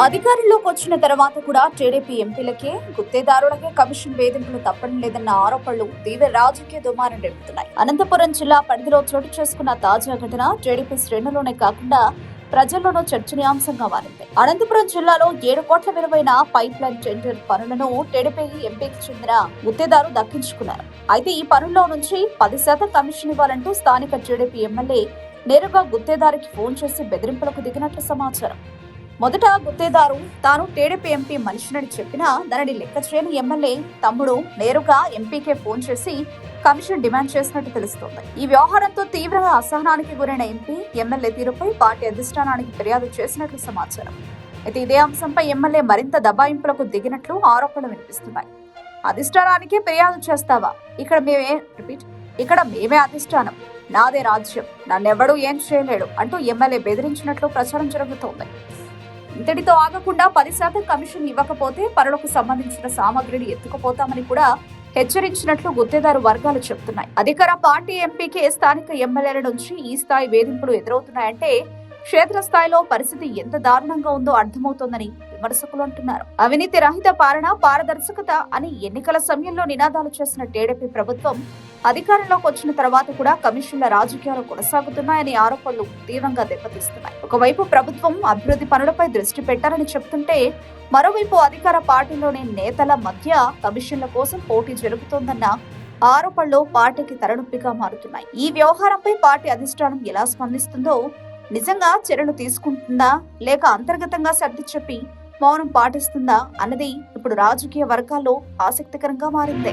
అధికారంలోకి వచ్చిన తర్వాత కూడా టీడీపీ ఎంపీలకే గుత్తేదారులకే కమిషన్ వేధింపులు తప్పడం లేదన్న ఆరోపణలు తీవ్ర రాజకీయ దుమారం రేపుతున్నాయి. అనంతపురం జిల్లా పరిధిలో చోటు చేసుకున్న తాజా ఘటన టీడీపీ శ్రేణుల్లోనే కాకుండా ప్రజల్లోనూ చర్చనీయాంశంగా మారింది. అనంతపురం జిల్లాలో 7 కోట్ల విలువైన పైప్ లైన్ టెండర్ పనులను టీడీపీ ఎంపీకి చెందిన గుత్తేదారు దక్కించుకున్నారు. అయితే ఈ పనుల్లో నుంచి 10% కమిషన్ ఇవ్వాలంటూ స్థానిక టీడీపీ ఎమ్మెల్యే నేరుగా గుత్తేదారికి ఫోన్ చేసి బెదిరింపులకు దిగినట్లు సమాచారం. మొదట గుత్తేదారు తాను టీడీపీ ఎంపీ మనిషినని చెప్పినా దానిని లెక్క చేయని ఎమ్మెల్యే తమ్ముడు నేరుగా ఎంపీకే ఫోన్ చేసి కమిషన్ డిమాండ్ చేసినట్టు తెలుస్తోంది. ఈ వ్యవహారంతో తీవ్రంగా అసహనానికి గురైన ఎంపీ ఎమ్మెల్యే తీరుపై పార్టీ అధిష్టానానికి ఫిర్యాదు చేసినట్లు సమాచారం. అయితే ఇదే అంశంపై ఎమ్మెల్యే మరింత దబాయింపులకు దిగినట్లు ఆరోపణలు వినిపిస్తున్నాయి. అధిష్టానానికి ఫిర్యాదు చేస్తావా? ఇక్కడ మేమే అధిష్టానం, నాదే రాజ్యం, నన్నెవడూ ఏం చేయలేడు అంటూ ఎమ్మెల్యే బెదిరించినట్లు ప్రచారం జరుగుతోంది. ఇంతటితో ఆగకుండా 10% కమిషన్ ఇవ్వకపోతే పనులకు సంబంధించిన సామగ్రిని ఎత్తుకుపోతామని కూడా హెచ్చరించినట్లు గుత్తేదారు వర్గాలు చెబుతున్నాయి. అధికార పార్టీ ఎంపీకే స్థానిక ఎమ్మెల్యేల నుంచి ఈ స్థాయి వేధింపులు ఎదురవుతున్నాయంటే క్షేత్రస్థాయిలో పరిస్థితి ఎంత దారుణంగా ఉందో అర్థమవుతోందని విమర్శకులు అంటున్నారు. అవినీతి రహిత పాలన, పారదర్శకత అని ఎన్నికల సమయంలో నినాదాలు చేసిన టీడీపీ ప్రభుత్వం అధికారంలోకి వచ్చిన తర్వాత కూడా కమిషన్ల రాజకీయాలు కొనసాగుతున్నాయని ఆరోపణలు తీవ్రంగా దెబ్బతీస్తున్నాయి. ఒకవైపు ప్రభుత్వం అభివృద్ధి పనులపై దృష్టి పెట్టాలని చెబుతుంటే మరోవైపు అధికార పార్టీలోని నేతల మధ్య కమిషన్ల కోసం పోటీ జరుగుతోందన్న ఆరోపణలు పార్టీకి తలనొప్పిగా మారుతున్నాయి. ఈ వ్యవహారంపై పార్టీ అధిష్టానం ఎలా స్పందిస్తుందో, నిజంగా చర్యలు తీసుకుంటుందా లేక అంతర్గతంగా సర్ది చెప్పి మౌనం పాటిస్తుందా అన్నది ఇప్పుడు రాజకీయ వర్గాల్లో ఆసక్తికరంగా మారింది.